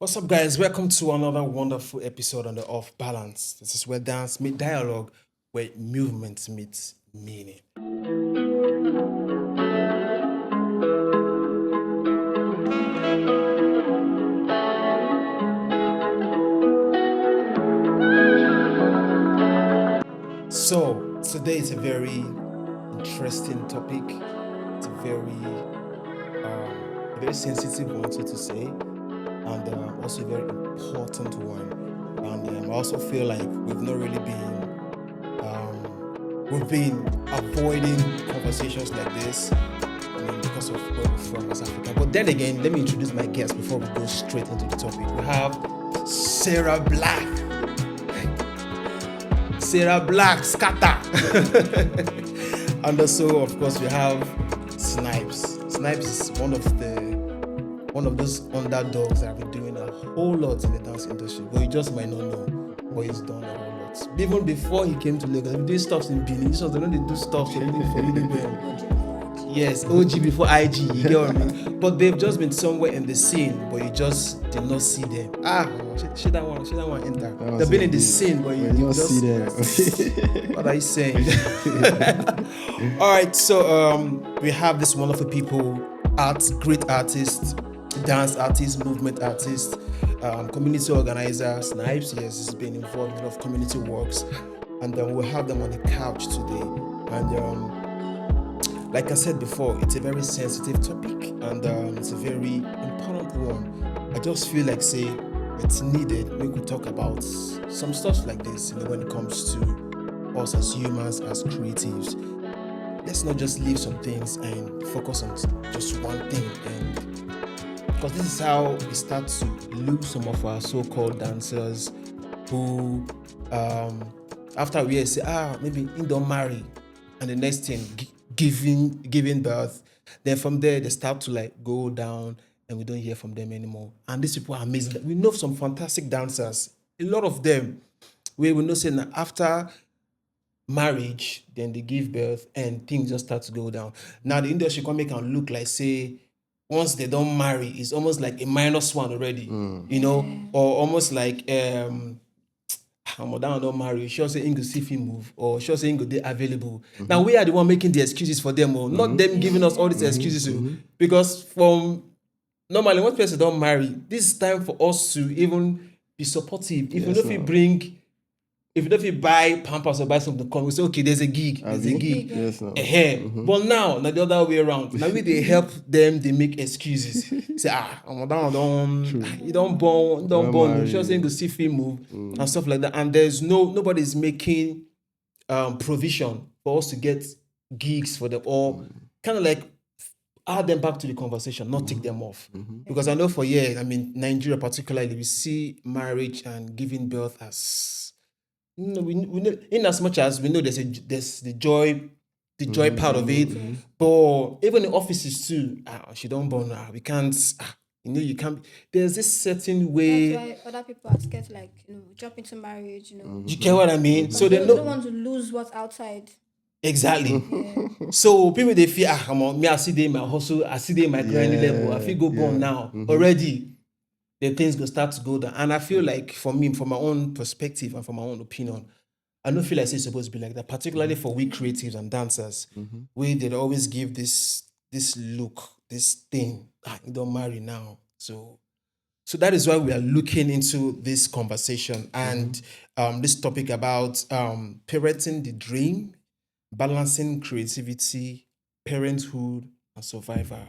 What's up, guys? Welcome to another wonderful episode on the Off Balance. This is where dance meets dialogue, where movement meets meaning. So, today is a very interesting topic. It's a very sensitive one, so to say, and also a very important one. And I also feel like we've been avoiding conversations like this. I mean, because of where we're from as Africa. But then again, let me introduce my guest before we go straight into the topic. We have Sarah Black. Sarah Black, scatter. And also, of course, we have Snipes. Snipes is one of those underdogs that have been doing a whole lot in the dance industry, but you just might not know what he's done a whole lot. Even before he came to Lagos, he did stuff in Benin. They don't do stuff for Yes, OG before IG, you get what I mean? But they've just been somewhere in the scene, but you just did not see them. Should that one enter. They've been in the scene, but you don't just see them. What are you saying? All right, so we have this wonderful people, great artists, dance artists, movement artists, community organizer, Snipes. Yes, he's been involved in a lot of community works, and we'll have them on the couch today. And like I said before, it's a very sensitive topic, and it's a very important one. I just feel like, it's needed. We could talk about some stuff like this, when it comes to us as humans, as creatives. Let's not just leave some things and focus on just one thing, and because this is how we start to lose some of our so-called dancers who, after we say, maybe he don't marry, and the next thing, giving birth, then from there they start to go down, and we don't hear from them anymore. And these people are amazing. We know some fantastic dancers, a lot of them. We will know saying that after marriage, then they give birth and things just start to go down. Now the industry can make and look like, say, once they don't marry, it's almost like a minus one already, or almost like Ramadan don't marry, sure say Ingo see film move, or sure say Ingo they available. Now we are the one making the excuses for them, or not them giving us all these excuses. Because from normally once person don't marry, this is time for us to even be supportive. If you don't feel buy Pampers or buy something, come, we say, okay, there's a gig. Yes, no. But now the other way around. Now they help them, they make excuses. Say, you don't born. You sure saying go see film move and stuff like that. And there's nobody's making provision for us to get gigs for them, or kind of like add them back to the conversation, not take them off. Because I know Nigeria particularly, we see marriage and giving birth as we know, in as much as we know there's the joy part of it, but even in offices too, she don't born, we can't, you can't. There's this certain way. That's why other people are scared to jump into marriage. You get what I mean? So they don't want to lose what's outside. Exactly. So people they feel, I see them in my hustle, I see them in my grinding level. I feel go born now already. The things go start to go down. And I feel like for me, from my own perspective and from my own opinion, I don't feel like it's supposed to be like that, particularly for we creatives and dancers, where they always give this look, this thing, you don't marry now. So that is why we are looking into this conversation and this topic about parenting the dream, balancing creativity, parenthood, and survival.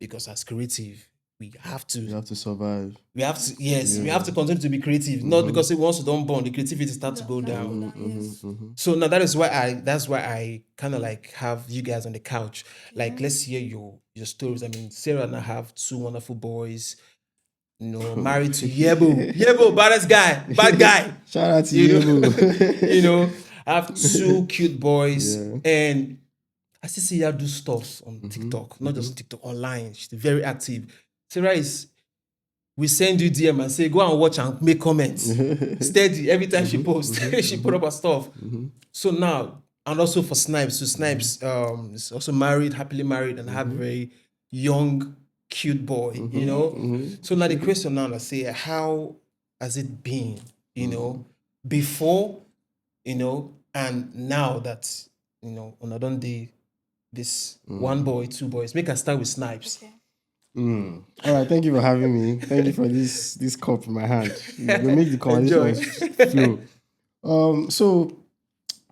Because as creative, we have to survive. We have to continue to be creative. Not because once you don't born, the creativity starts to go down. So now that's why I kind of have you guys on the couch. Let's hear your stories. Sarah and I have two wonderful boys. Married to Yebo, bad guy. Shout out to Yebo. I have two cute boys, and I still see her do stuff on TikTok, not just TikTok, online. She's very active. Sarah we send you DM and say, go and watch and make comments. Steady. Every time she posts, she put up her stuff. So now, and also for Snipes. So Snipes is also happily married, and have a very young cute boy, So now the question now, I say, how has it been, before, and now that, on a done day, this one boy, two boys. Make us start with Snipes. Okay. All right, thank you for having me. Thank you for this cup in my hand. You make the Enjoy. conversation flow. So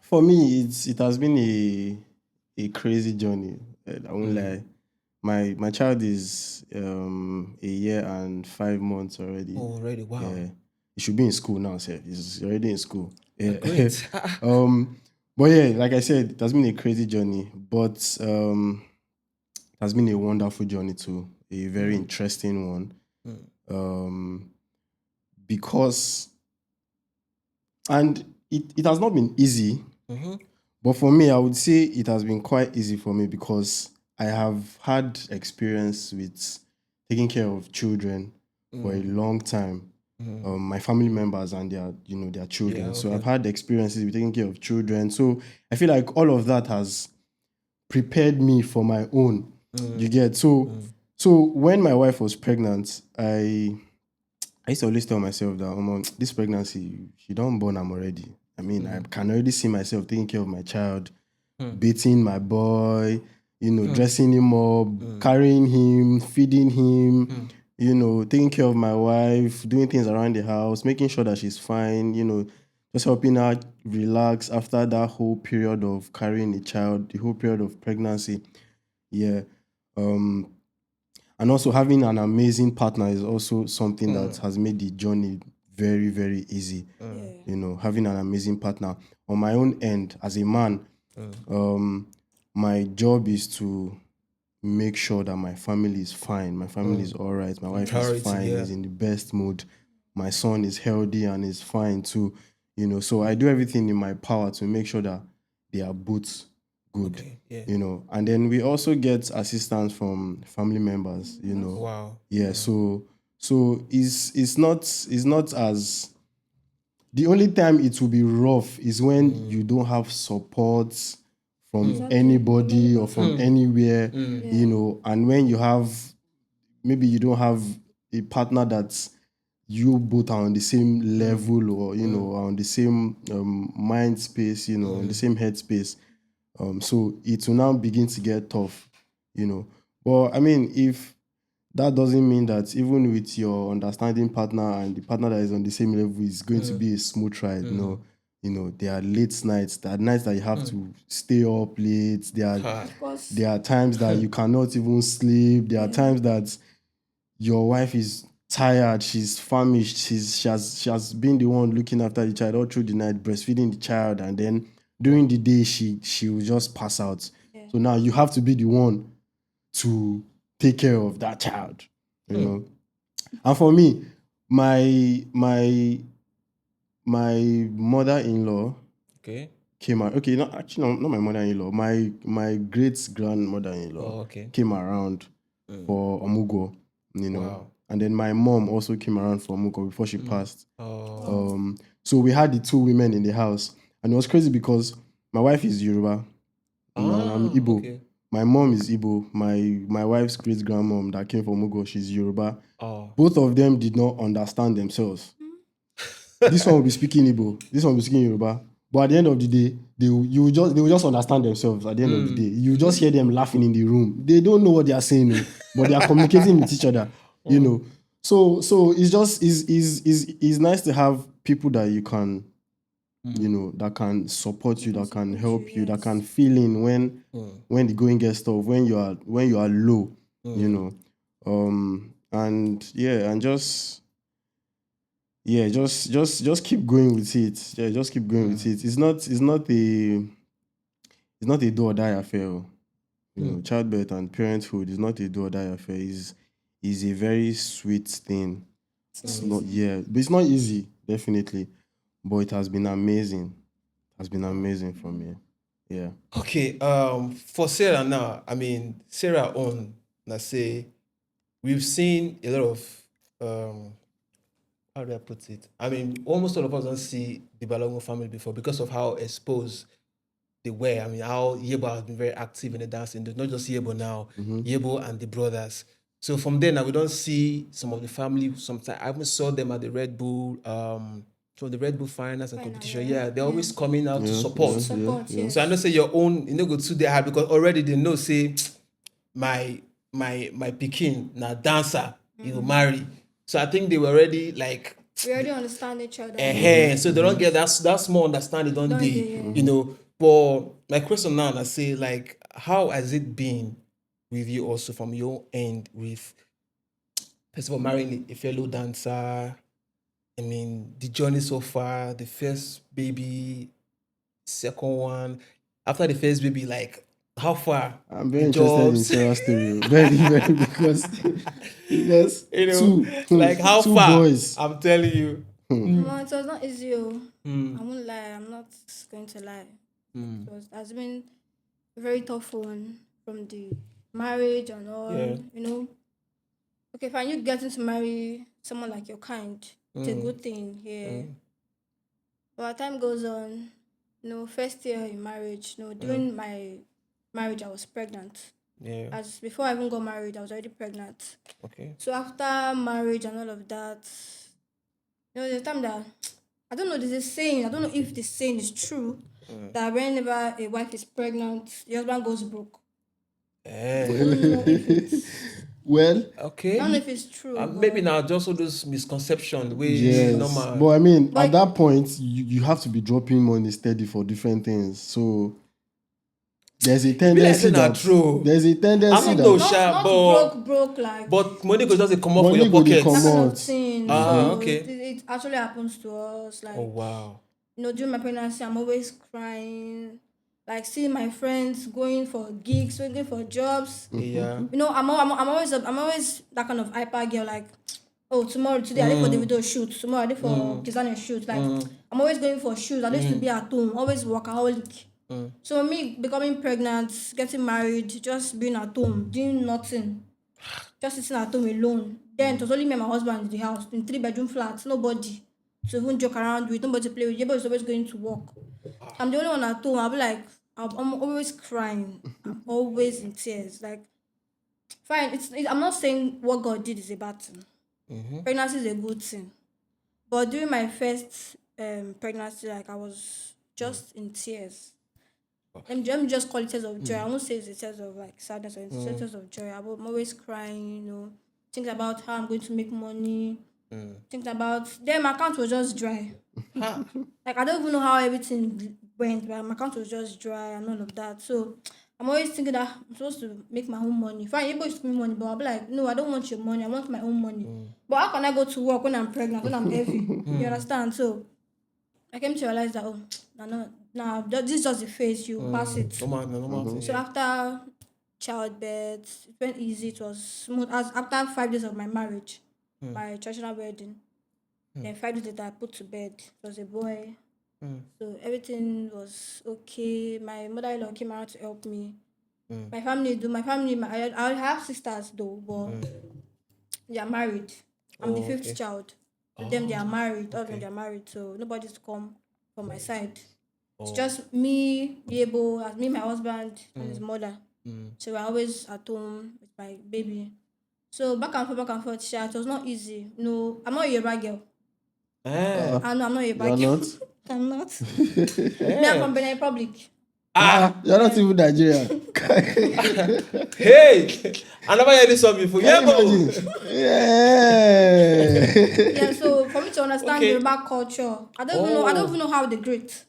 for me, it has been a crazy journey. I won't lie. My child is a year and 5 months already. Oh, already, wow. Yeah, he should be in school now, sir. He's already in school. Yeah. Great. But yeah, like I said, it has been a crazy journey, but it has been a wonderful journey too. A very interesting one. Because and it has not been easy, but for me, I would say it has been quite easy for me because I have had experience with taking care of children for a long time. My family members and their children. Yeah, So okay. I've had experiences with taking care of children. So I feel like all of that has prepared me for my own. You get so when my wife was pregnant, I used to always tell myself that this pregnancy, she don't born, I'm already. I mean, I can already see myself taking care of my child, bathing my boy, dressing him up, carrying him, feeding him, taking care of my wife, doing things around the house, making sure that she's fine, just helping her relax after that whole period of carrying a child, the whole period of pregnancy. Yeah. And also having an amazing partner is also something that has made the journey very, very easy. Having an amazing partner. On my own end, as a man, my job is to make sure that my family is fine. My family is all right. My wife Priority, is fine, yeah. is in the best mood. My son is healthy and is fine too. So I do everything in my power to make sure that they are both good. Okay, yeah. And then we also get assistance from family members, Wow. Yeah, so it's not as the only time it will be rough is when you don't have support from Exactly. anybody or from anywhere, Yeah. and when you have maybe you don't have a partner that you both are on the same level or are on the same mind space, on the same head space. So it will now begin to get tough, But I mean, if that doesn't mean that even with your understanding partner and the partner that is on the same level is going to be a smooth ride. No, there are late nights. There are nights that you have to stay up late. Of course. There are times that you cannot even sleep. There are times that your wife is tired, she's famished, she has been the one looking after the child all through the night, breastfeeding the child, and then during the day she will just pass out. Yeah. So now you have to be the one to take care of that child, And for me, my mother-in-law Okay. came out. Okay, not my mother-in-law. My great grandmother-in-law okay. came around for Omugo, Wow. And then my mom also came around for Omugo before she passed. Oh. So we had the two women in the house, and it was crazy because my wife is Yoruba, and I'm Igbo. Okay. My mom is Igbo. My wife's great grandmom that came from Omugo, she's Yoruba. Oh. Both of them did not understand themselves. This one will be speaking Igbo. This one will be speaking Yoruba. But at the end of the day, they will just understand themselves. At the end of the day, you just hear them laughing in the room. They don't know what they are saying, but they are communicating with each other. So it's just is nice to have people that you can, that can support you, that can help you, that yes. can fill in when the going gets tough, when you are low, and yeah, and just keep going with it. Yeah, just keep going with it. It's not a do or die affair. Childbirth and parenthood is not a do or die affair. Is a very sweet thing. It's not, but it's not easy, definitely. But it has been amazing. It has been amazing for me. Yeah. Okay. For Sarah now, I mean, Sarah on, let's say, we've seen a lot of how do I put it? I mean, almost all of us don't see the Balogun family before because of how exposed they were. I mean, how Yebo has been very active in the dance industry, not just Yebo now, Yebo and the brothers. So from there now we don't see some of the family. Sometimes I even saw them at the Red Bull, so the Red Bull finals and Final, competition. yeah. Yeah, they're always Yeah. coming out to Yeah, support. Support, So I yes. know say your own, you know, go to their heart because already they know say my Pekin now dancer, you will marry. So I think they were already like We already understand each other. so they don't get that small understanding, don't Don't they? they? Yeah. You know. But my question now, I say like, how has it been with you also from your end with first of all marrying a fellow dancer? I mean, the journey so far, the first baby, second one, after the first baby, like how far? I'm The very interested in jobs, Sarah's story. Very, very because you know, two like how two far? boys. I'm telling you. No, it was not easy. Oh. Mm, I won't lie. I'm not going to lie. mm, It has been a very tough one from the marriage and all. yeah. You know, okay, fine. You getting to marry someone like your kind, it's a good thing. Yeah. Mm, But as time goes on, first year in marriage, during my marriage, I was pregnant. yeah. As before I even got married, I was already pregnant. Okay. So after marriage and all of that, there's a time that I don't know. There's a saying. I don't know if this saying is true. That whenever a wife is pregnant, the husband goes broke. I Eh, don't know if it's. Well, I don't know okay. if it's true, Maybe but now just all those misconceptions we yes, normal. but I mean, at but that point, you have to be dropping money steady for different things. So there's a It be like tendency saying not that true. there's a I tendency don't no, know, that sha, not but broke like money go just dey comot for money your go dey pockets. that kind comot. of thing. Ah, So okay. it actually happens to us. Oh Like wow. during my pregnancy, I'm always crying. Like seeing my friends going for gigs, going for jobs. Yeah. I'm always that kind of hyper girl. Like, oh, today I did for the video shoot. Tomorrow I did for designer shoot. Like, I'm always going for shoots. I used to be at home, always workaholic. So me becoming pregnant, getting married, just being at home, doing nothing, just sitting at home alone. Then it was only me and my husband in the house, in 3 bedroom flats, nobody to even joke around with, nobody to play with. Everybody was always going to work. I'm the only one at home. I'll be like, I'm always crying. I'm always in tears. Like, fine, I'm not saying what God did is a bad thing. Pregnancy is a good thing. But during my first pregnancy, like, I was just in tears. Let me just call it tears of joy. I won't say it's a tears of like sadness or it's tears of joy. I'm always crying, thinking about how I'm going to make money. Thinking about then my account was just dry. Ha. Like I don't even know how everything went, but my account was just dry and all of that. So I'm always thinking that I'm supposed to make my own money. Fine, you're supposed to give me money, but I'll be like, no, I don't want your money. I want my own money. But how can I go to work when I'm pregnant, when I'm heavy? You understand? So I came to realize that this is just a phase. You pass it. Normal thing. So Yeah. after childbirth, it went easy. It was smooth. As after 5 days of my marriage, my traditional wedding, then 5 days later I put to bed. It was a boy. So everything was okay. My mother-in-law came around to help me. I have sisters though, but they are married. I'm the Oh, fifth okay. child. To them, they are married. All of them, okay. they are married. So nobody's come from my side. It's Oh. just me, Yebo, as me, my husband, and his mother. So we're always at home with my baby. So back and forth, sha, it was not easy. No, I'm not a Yoruba girl. Eh. I know I'm not a Yoruba You're girl. not. I'm not. Me, I'm Eh. from Benin Republic. You're not even Nigerian. Hey, I never heard this song before. Yeah, Can you bro. imagine? Yeah. Yeah, so for me to understand Okay. Yoruba culture, I don't even know how they greet.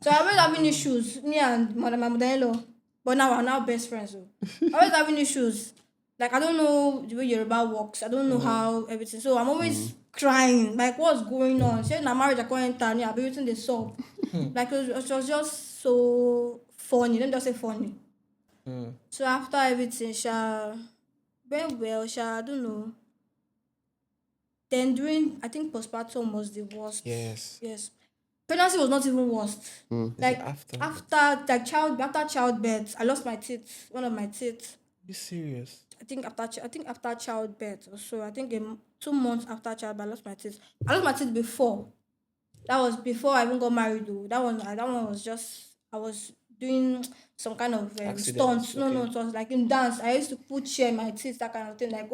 So I was having issues, me and my mother-in-law, but now we're now best friends. So I was having issues. Like I don't know the way Yoruba works. I don't know how everything. So I'm always crying. Like what's going on? Say na marriage I can't enter. I'll be waiting the sub. Like it was just so funny. Let me just say funny. So after everything, went well, I don't know. Then during I think postpartum was the worst. Yes. Yes. Pregnancy was not even worst. Like After. after childbirth, I lost my teeth. One of my teeth. Be serious. I think after childbirth or so. I think 2 months after childbirth, I lost my teeth. I lost my teeth before. That was before I even got married though. That one was just I was doing some kind of Accidents, stunts. No, okay. it was like in dance. I used to put chair in my teeth, that kind of thing. Like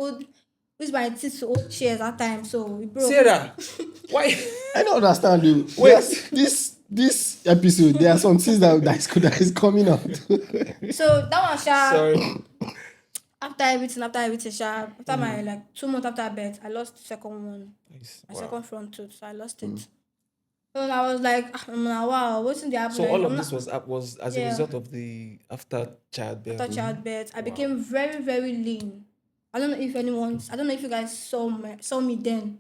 use my teeth to hold chairs that time, so it broke. Sarah, why? I don't understand you. Wait. This episode, there are some things that is coming out. So that one, Sorry. after everything, after my like 2 months after birth, I lost the second one, my second front tooth, so I lost it. So I was like, wow, what's in the happen? So Like, all I'm of not, this was as a Yeah. result of the after childbirth. after childbirth, I became very, very lean. I don't know if you guys saw me then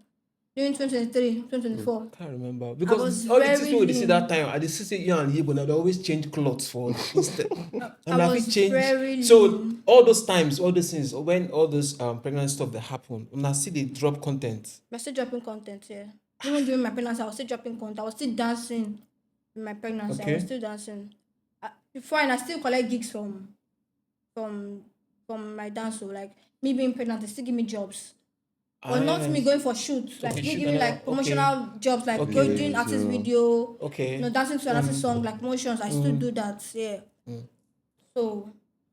during 2023, 2024. I can't remember I because was all the very things we see lean. that time, I just see you and Yibo, they always change clothes for instead. And I have was it changed. very So lean. all those times, all those things, when all those pregnant stuff that happen, when I see they drop content. I was still dropping content, yeah. Even during my pregnancy, I was still dropping content. I was still dancing in my pregnancy. I was Okay. still dancing. Before, and I still collect gigs from my dance. So like me being pregnant, they still give me jobs. But not me going for shoots, like Okay, me shoot giving and like all, promotional jobs, like Okay. doing artist So- video, Okay. dancing to an artist song, like motions. I still do that, yeah. So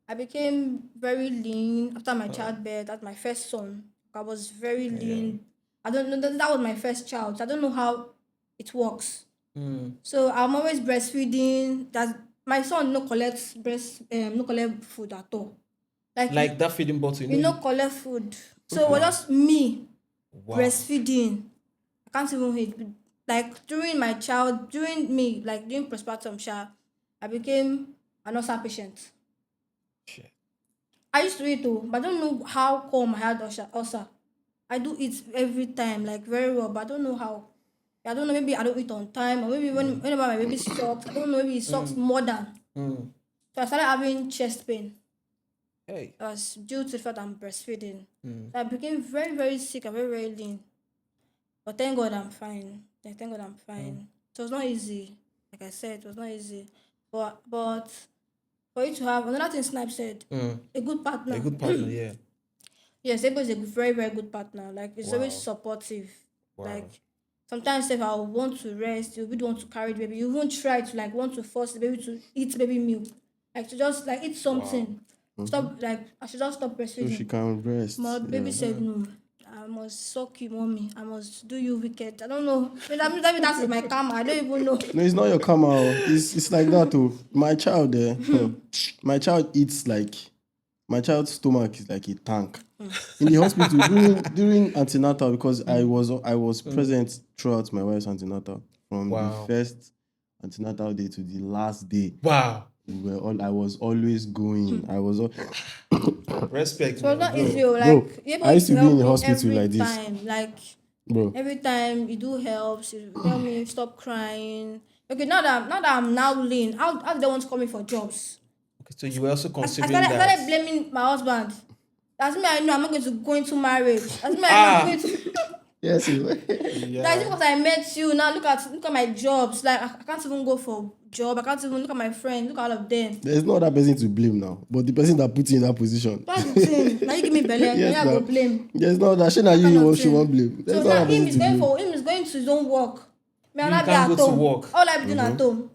I became very lean after my childbirth. That's my first son. I was very lean. I don't know that was my first child. So I don't know how it works. So I'm always breastfeeding. That my son no collect no collect food at all. Like that feeding bottle, you no collect food. So it was just me breastfeeding. I can't even hit. Like during postpartum, I became an ulcer patient. Shit. I used to eat too, but I don't know how come I had ulcer. I do eat every time, like very well, but I don't know how. I don't know, maybe I don't eat on time, or maybe whenever my baby sucks, I don't know, maybe it sucks more than. So I started having chest pain. Hey. I was due to the fact I'm breastfeeding. So I became very, very sick and very, very lean. But thank God I'm fine. Thank God I'm fine. It was not easy. Like I said, it was not easy. But for you to have another thing Snipe said, a good partner. A good partner, yeah. Yes, Ebo is a very, very good partner. Like it's always supportive. Like sometimes if I want to rest, you would want to carry the baby. You won't try to like want to force the baby to eat baby milk. Like to just like eat something. Stop like I should just stop So breastfeeding. she can rest. My baby said no. I must suck you, mommy. I must do you wicked. I don't know. Maybe that's my karma. I don't even know. No, it's not your karma. It's like that too. My child my child eats like my child's stomach is like a tank. In the hospital during antenatal, because I was present throughout my wife's antenatal from the first antenatal day to the last day. Wow. I was always going. I was Respect. So it's not easy. Like Bro, I used to be in the hospital like this. Time. Like Bro. every time you do helps, you tell me stop crying. Okay, now that I'm now lean, how do they want to call me for jobs? Okay, so you were also I considering started blaming my husband. That's me. I know I'm not going to go into marriage. That's me. I'm not going to. Yes. That's because I met you. Now look at my jobs. Like I can't even go for job. I can't even look at my friends. Look at all of them. There's no other person to blame now, but the person that put you in that position. That's the thing. Now you give me belly. Yes, I go blame. There's no that. Shouldn't you she won't blame. There's So no now other person to blame. him is going to his own work. Me and I be can't at go to home. work. All I be doing at home,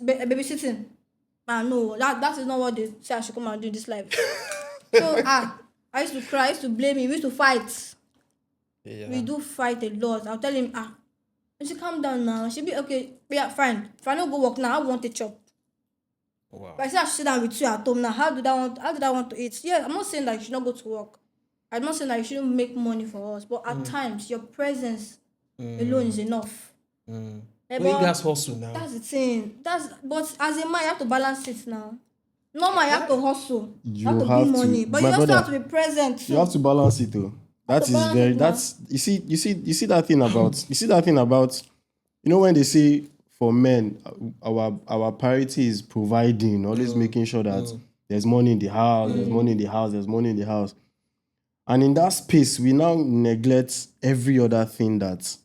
babysitting. No, that is not what they say I should come and do in this life. So I used to cry. I used to blame him. We used to fight. Yeah. We do fight a lot. I'll tell him, you should calm down now. She'll be okay. Yeah, fine. If I don't go work now, I want a chop. Wow. But I say I should sit down with you at home now. How did I want to eat? Yeah, I'm not saying that you should not go to work. I'm not saying that you shouldn't make money for us. But at times, your presence alone is enough. Well, But you guys hustle now. that's the thing. But as a man, you have to balance it now. Normal, you have to hustle. You have to bring money. But you also have to be present too. You have to balance it though. That is very that's you see that thing about when they say for men our priority is providing, always making sure that there's money in the house, there's money in the house. And in that space, we now neglect every other thing that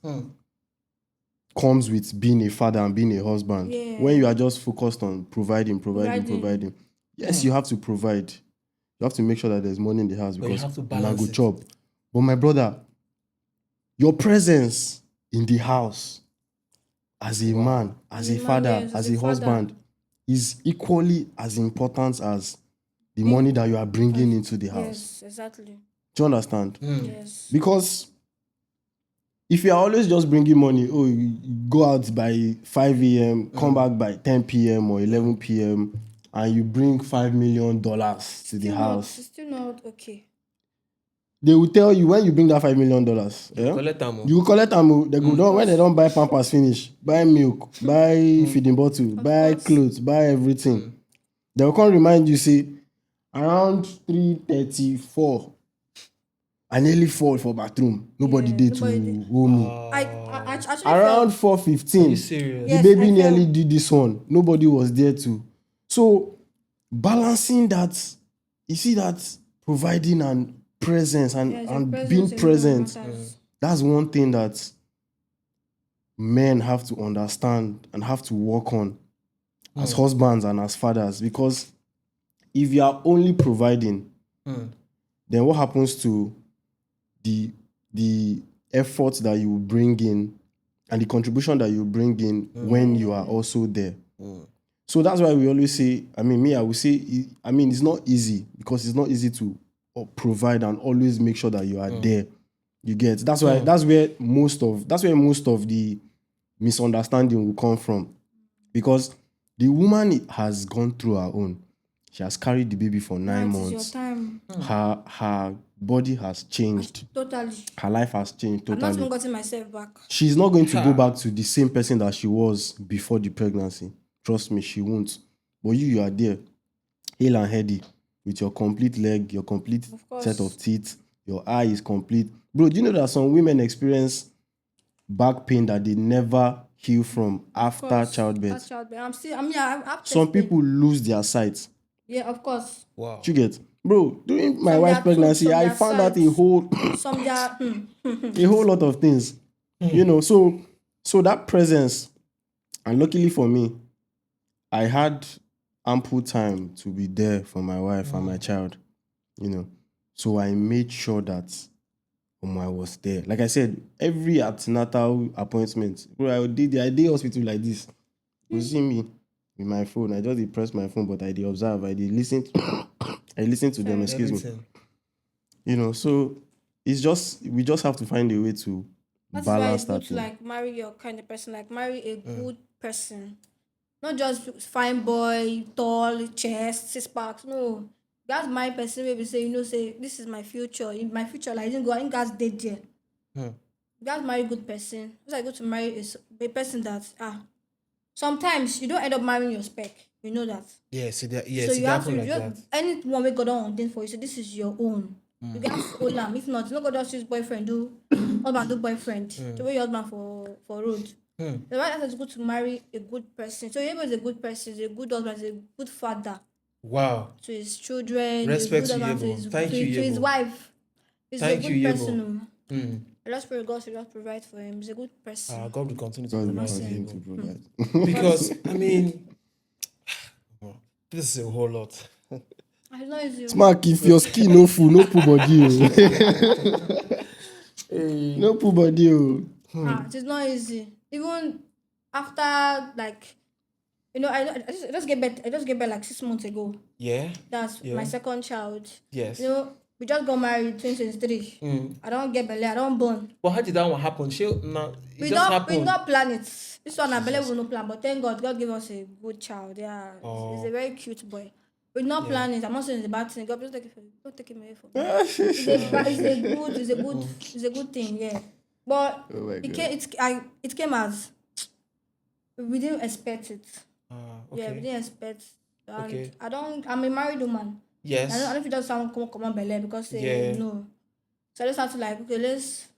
comes with being a father and being a husband. Yeah. When you are just focused on providing. Yes, you have to provide. You have to make sure that there's money in the house because you have to balance it. job. But my brother, your presence in the house as a man, as a father, as a husband, is equally as important as the money that you are bringing into the house. Yes, exactly. Do you understand? Yes. Because if you are always just bringing money, you go out by 5 a.m., come back by 10 p.m. or 11 p.m., and you bring $5 million to the house. It's still not okay. They will tell you when you bring that $5 million, you will collect them. They go when they don't buy Pampers finish, buy milk, buy feeding bottle, buy clothes, buy everything. They will come remind you, say, around 3:34, I nearly fall for bathroom. Nobody did to hold me. I actually Around felt, 4:15, serious? the Yes, baby I nearly felt. did this one. Nobody was there too. So balancing that, you see that providing and presence and, yes, your and presence being alone present, matters. that's one thing that men have to understand and have to work on as husbands and as fathers. Because if you are only providing, then what happens to the effort that you bring in and the contribution that you bring in when you are also there? So that's why we always say, I would say, it's not easy, because it's not easy to provide and always make sure that you are there. You get? That's why that's where most of the misunderstanding will come from. Because the woman has gone through her own. She has carried the baby for 9 Now it is your months. time. Her body has changed. Totally. Her life has changed I've not even totally. gotten myself back. She's not going to go back to the same person that she was before the pregnancy. Trust me, she won't. But you are there, hale and heady, with your complete leg, your complete set of teeth, your eye is complete. Bro, do you know that some women experience back pain that they never heal from after childbirth? I've Some chest pain. people lose their sight. Yeah, of course. Wow. Do you get? Bro, during my Some wife's their pregnancy, tooth, some I their found out sight. a whole Some their a whole lot of things. You know, so that presence, and luckily for me, I had ample time to be there for my wife and my child, you know. So I made sure that I was there. Like I said, every antenatal appointment, bro, I did hospital like this. You see me with my phone. I just dey press my phone, but I did observe. I did listen. I listen to them. Excuse me. Everything. You know, so we just have to find a way to That is why balance it's good that to thing. like marry your kind of person, like marry a good person. Not just fine boy, tall, chest, 6 packs. No. That's my person where we say, say, this is my future. In my future, like, I didn't go, I think that's dead there. You guys marry a good person. It's like go to marry a person that, sometimes you don't end up marrying your spec. You know that. Yeah, see that. So Yeah, see you that have to, happen like that. anyone we got on ordained for you, so this is your own. You have to hold them. If not, you don't go just use boyfriend, husband do boyfriend. To wear your husband for road. The right answer is good to marry a good person. So Yebo is a good person, he's a good husband, he's a good father Wow. to his children, he's a Respect good to husband to Yebo. his Thank you, to his Yebo. wife. He's Thank a you, good Yebo. person. I just pray God should just provide for him. He's a good person. God will continue to God will provide for continue you. to provide. Because this is a whole lot. I know it's you. Smack, if your skin no full, no put body. No put body. It is not easy. Even after like I just gave birth. I just gave birth like 6 months ago. Yeah. That's my second child. Yes. We just got married 2023. I don't get belly. I don't born. But how did that one happen? It We just don't happened. plan it. This one I believe we no plan, but thank God gave us a good child. Yeah, he's a very cute boy. We not plan it. I'm not saying it's a bad thing. God, don't take him away from me. It's a good thing. Yeah, but it came as we didn't expect it. Okay. Yeah, we didn't expect. And Okay. I'm a married woman. Yes. I don't know if it just sound come on belly because no. So I just have to like, okay,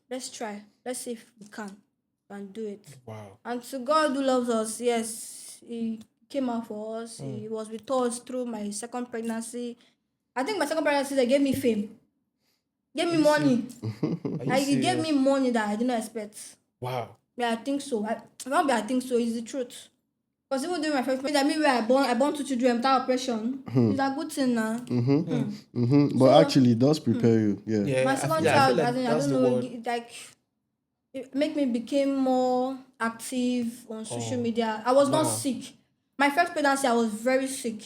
let's try. Let's see if we can do it. Wow. And to God who loves us, yes, he came out for us. He was with us through my second pregnancy. I think my second pregnancy they gave me fame. Gave me money. Like he gave me money that I did not expect. Wow. Yeah, I think so. I think so. It's the truth. Because even during my first pregnancy, I mean, where I born 2 children without operation. It's a good thing now. But actually, it does prepare you. Yeah. Yeah. My second I child, feel like I that's don't the know, word. it make me became more active on social media. I was not sick. my first pregnancy, I was very sick.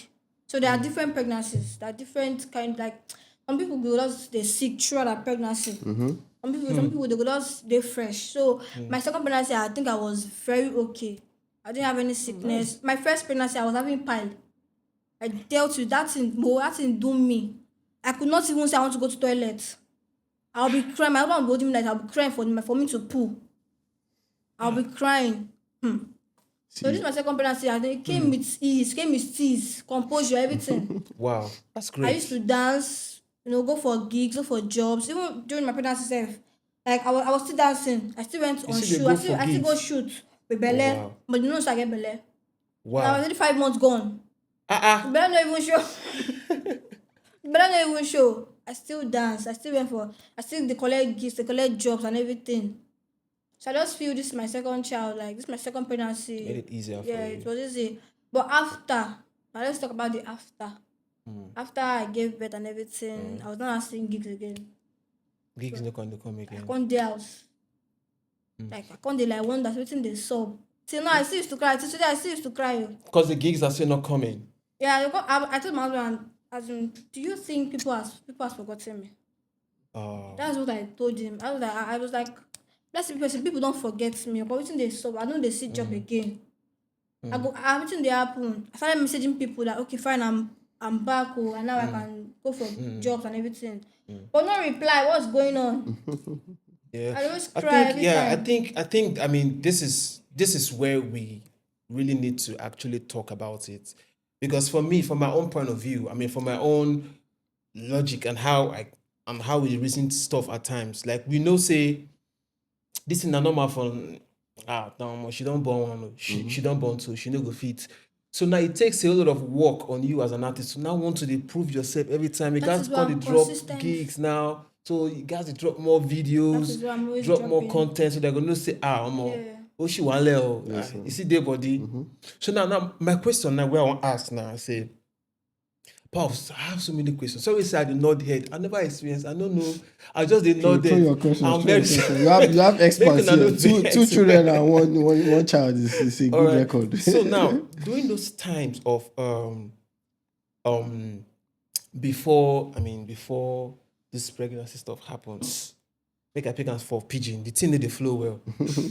So there are different pregnancies. There are different kind, like some people go just they sick throughout their pregnancy. Some people they go just they fresh. So my second pregnancy, I think I was very okay. I didn't have any sickness. My first pregnancy, I was having pile. I dealt with that thing, but that thing do me. I could not even say I want to go to toilet. I'll be crying. My husband will hold me like I'll be crying for me to poo. I'll be crying. So this is my second pregnancy. I think it came with ease, came with ease, composure, everything. Wow, that's I great. used to dance, go for gigs, go for jobs. Even during my pregnancy self, like I was still dancing. I still went on still dey shoot. go I still for go gigs? shoot with Bele, wow. but I get Bele. And I Wow. was already 5 months gone. Uh-uh. Bele not even show. Bele not even show. I still dance. I still they collect gifts, they collect jobs and everything. So I just feel this is my second child, like this is my second pregnancy. Made it easier for Yeah, you. it was easy. But after, now let's talk about the after. After I gave birth and everything, I was not asking gigs again. Gigs not going to come I again. can't dey house. Like I can't dey like wonder everything they saw. Till now I still used to cry. Till today I still used to cry. Because the gigs are still not coming. Yeah, I told my husband, as in, do you think people has forgotten me? That's what I told him. I was like, let's see people don't forget me. But everything they saw, I know they see job again. Everything they happen. I started messaging people that okay, fine, I'm back, and now I can go for jobs and everything. But no reply. What's going on? Yeah. I always cry every time. I think I mean this is where we really need to actually talk about it. Because for me, from my own point of view, I mean from my own logic and how we reason stuff at times, like we know say this is normal for no, she don't born one, she don't born two, she no go fit. So now it takes a lot of work on you as an artist to now want to prove yourself every time. You That guys is why got to I'm drop consistent. gigs now. So you guys to drop more That videos, is why I'm always drop more dropping. content, so they're gonna say, Yeah. oh she want you see their body. So now my question now where I want to ask now, I say, Pops, I have so many questions. Sorry, say I did not head. I never experienced. I don't know. I just did not Throw head. your questions. I'm throw your very questions. You have experts Make una here. no Two vex. children and one child is a All good right. record. So now, during those times of before this pregnancy stuff happens, make I pick as for pigeon, the thing that they flow well.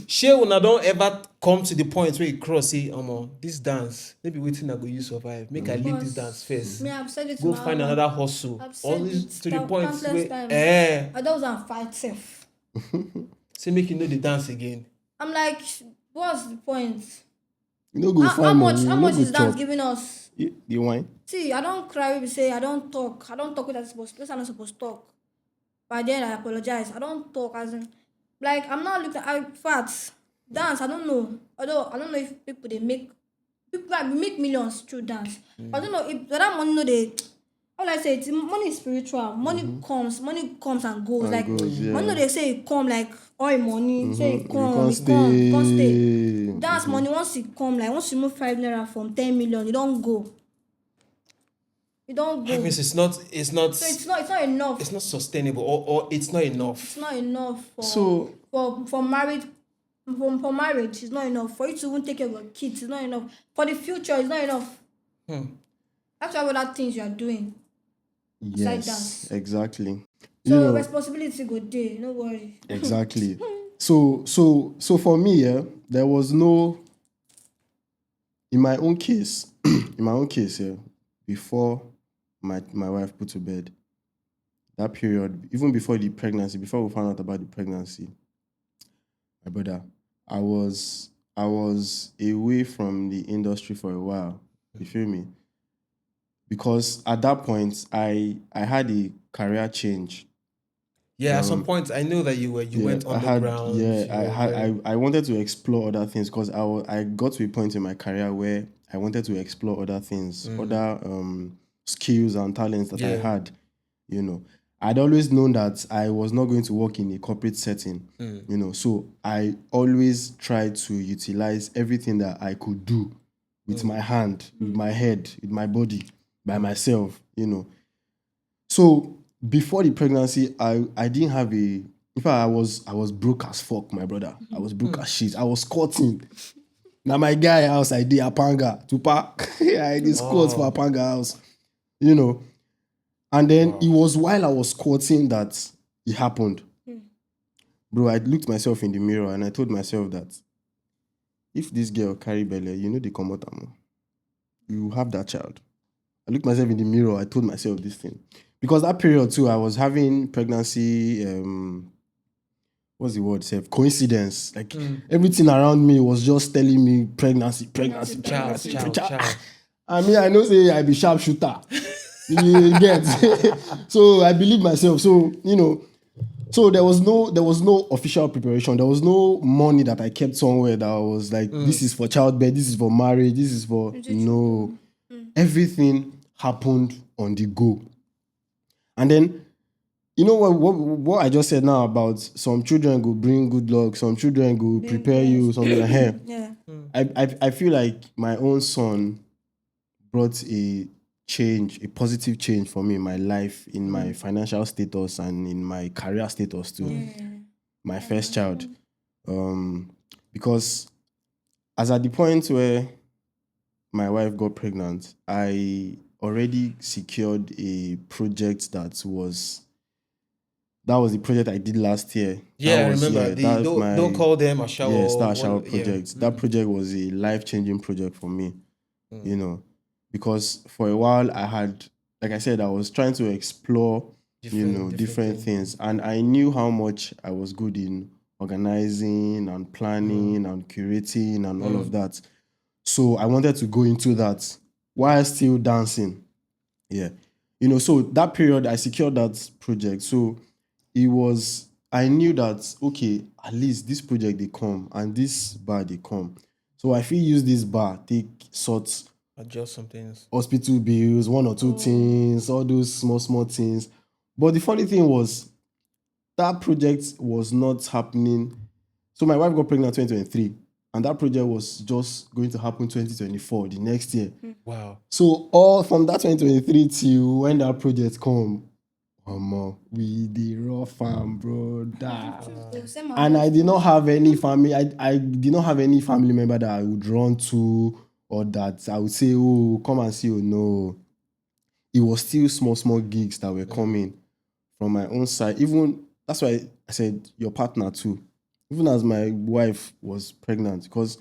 Shey una don't ever come to the point where you cross say, this dance, maybe waiting I go use survive. Make I leave this dance first. Me, I've said it to Go my find husband. another hustle. I've said Always it to the point countless where times. I don't want to fight self. say make you know the dance again. I'm like, what's the point? You know, go How find much money. how You much no is go dance chop. giving us? The wine. See, I don't cry we say I don't talk. I don't talk with I'm not supposed to talk. But then I apologize. I don't talk as in like I'm not looking at facts. Dance, I don't know. Although I don't know if people make millions through dance. I don't know if that money no they all I say it's money is spiritual. Money comes and goes. And like goes, yeah. money no they say it come like oil money. Say it You come, can't it can't stay. stay. Dance money once it come, like once you move 5 naira from 10 million, you don't go. You don't That go. means it's not So it's not enough. it's not sustainable or it's not enough. It's not enough So for marriage. For marriage, it's not enough. For you to even take care of your kids, it's not enough. For the future, it's not enough. That's why other things you are doing. yes, dance. exactly. So responsibility good day, no worry. Exactly. So for me, yeah, there was no in my own case, yeah, before my wife put to bed, that period, even before the pregnancy, before we found out about the pregnancy, my brother, I was away from the industry for a while. You feel me? Because at that point, I had a career change. Yeah, at some point I know that you went underground. I wanted to explore other things because I got to a point in my career where I wanted to explore other things, other skills and talents that I had. I'd always known that I was not going to work in a corporate setting, so I always tried to utilize everything that I could do with my hand, with my head, with my body, by myself, So before the pregnancy, I didn't have in fact, I was broke as fuck, my brother. I was broke as shit. I was cutting. Now my guy house I did Apanga to park. I did squats for Apanga house. You know. And then it was while I was squatting that it happened. Bro, I looked myself in the mirror and I told myself that if this girl carry belly, you know they come out amo. You have that child. I looked myself in the mirror, I told myself this thing. Because that period too, I was having pregnancy, what's the word? Coincidence. Like everything around me was just telling me pregnancy. Child. I mean, I know say I be sharpshooter. You get. So I believe myself. So, so there was no official preparation. There was no money that I kept somewhere that I was like, this is for childbirth, this is for marriage, this is for no. Everything happened on the go. And then, you know what I just said now about some children go bring good luck, some children go prepare you, something like that. Yeah. I feel like my own son brought a positive change for me in my life, in my financial status and in my career status too. My first child. Because as at the point where my wife got pregnant, I already secured a project that was the project I did last year. Yeah, That was, I remember. Don't call them a shower. Yes, that shower project. Yeah. That project was a life-changing project for me, because for a while I had, like I said, I was trying to explore, different things. And I knew how much I was good in organizing and planning and curating and all of that. So I wanted to go into that while still dancing. Yeah. So that period I secured that project. So I knew that, okay, at least this project they come and this bar they come. So I feel use this bar, take sorts, adjust some things. Hospital bills, one or two things, all those small things. But the funny thing was, that project was not happening. So my wife got pregnant in 2023, and that project was just going to happen 2024, the next year. Wow. So all from that 2023 till when that project come, we the raw farm, bro. And I did not have any family. I did not have any family member that I would run to or that I would say, oh, come and see. Oh no, it was still small gigs that were coming from my own side. Even that's why I said your partner too. Even as my wife was pregnant, because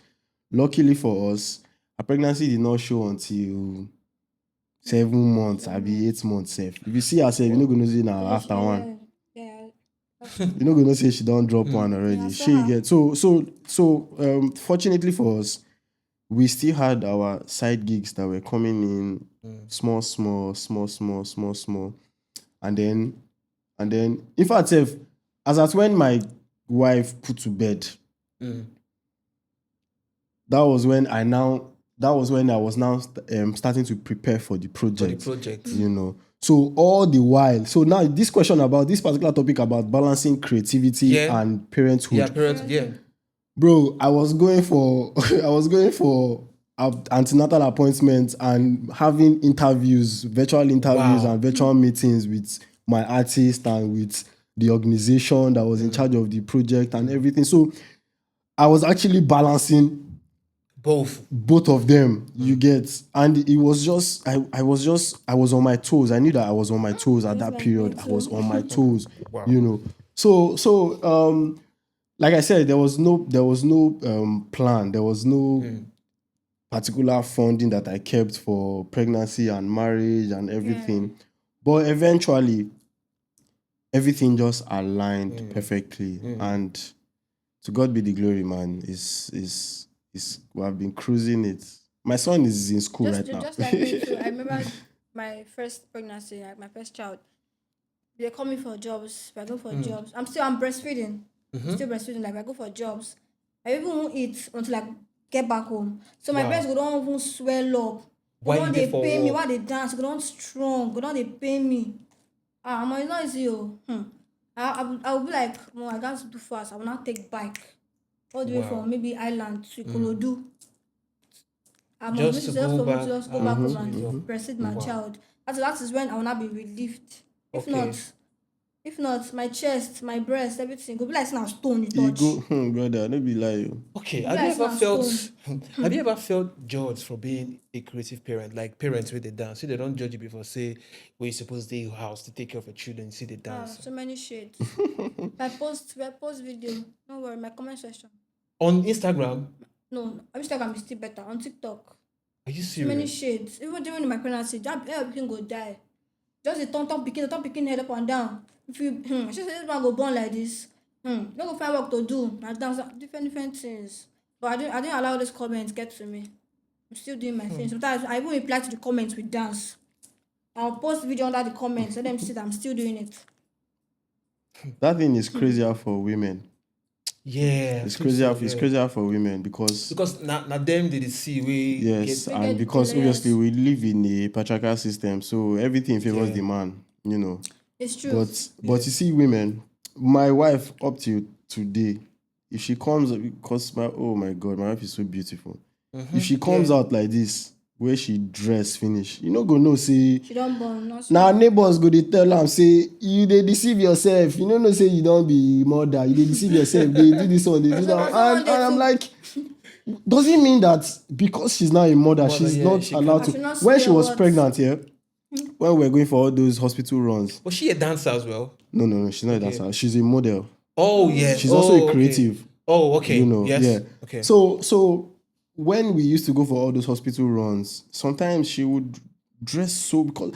luckily for us, her pregnancy did not show until 7 months, I be 8 months safe. If you see herself, you're not gonna see now after one. Yeah. You're not gonna say she don't drop one already. Yeah, She get so fortunately for us, we still had our side gigs that were coming in small. And then in fact, as at when my wife put to bed, that was when I was now starting to prepare for the project. So all the while, so now this question about this particular topic about balancing creativity and parenthood. Yeah, parenthood, yeah. Bro, I was going for antenatal appointments and having interviews, virtual interviews and virtual meetings with my artist and with the organization that was in charge of the project and everything. So I was actually balancing both of them, you get. And it was just I was on my toes. I knew that I was on my toes at that period. I was on my toes. Wow. So like I said, there was no plan. There was no particular funding that I kept for pregnancy and marriage and everything. But eventually everything just aligned perfectly. And to God be the glory, man. We have been cruising it. My son is in school right now. Just like me too. I remember my first pregnancy, like my first child. They call me for jobs. I go for jobs. I'm breastfeeding. Still breastfeeding. Like I go for jobs. I even won't eat until I get back home. So my breast go don't even swell up. Why Go you they dey for pay me? work? Why they dance? Go don't strong. Go don't they pay me? I'm not easy. I will be like, no, I can't do fast. I will not take bike all the way from maybe Island to Ikorodu. I'm Just to go back. Just go back home and breastfeed my child. That is when I will not be relieved. If not, If not, my chest, my breast, everything go be like saying stone you You touch. go, brother, don't be lying. Okay, Be have you like ever saying felt stone. have you ever felt judged for being a creative parent? Like parents with the dance. See they don't judge you before say where you supposed to your house to take care of your children, see the dance. So many shades. If I post video, don't worry, my comment section. On Instagram, No, I wish Instagram is still better. On TikTok, are you so many serious? shades. Even during my pregnancy, that everything go die. Just the top picking head up and down. If you, she say this man go born like this. You don't go find work to do. I dance different things. But I didn't allow these comments get to me. I'm still doing my thing. Sometimes I even reply to the comments with dance. I'll post video under the comments. Let them see that I'm still doing it. That thing is crazier for women. Yeah. It's I think crazier. so, It's yeah. crazier for women because Now them did see we yes, get We and get because jealous. obviously we live in a patriarchal system, so everything favors Yeah. the man. You know. It's true. But you see, women. My wife up to today, if she comes, because oh my god, my wife is so beautiful. If she comes out like this, where she dress finish, you know, go no say. She don't born. Not Now neighbors go dey tell am say you dey deceive yourself. You know say you don't be mother. You dey deceive yourself. They do this one, they do that. And I'm like, does it mean that because she's now a mother, she's yeah, not she allowed I to? should not When say she was words. pregnant, yeah, when we were going for all those hospital runs. Was she a dancer as well? No, she's not a dancer. She's a model. Oh yes. She's also a okay. creative. Oh, okay. You know, yes. yeah. Okay. So when we used to go for all those hospital runs, sometimes she would dress so because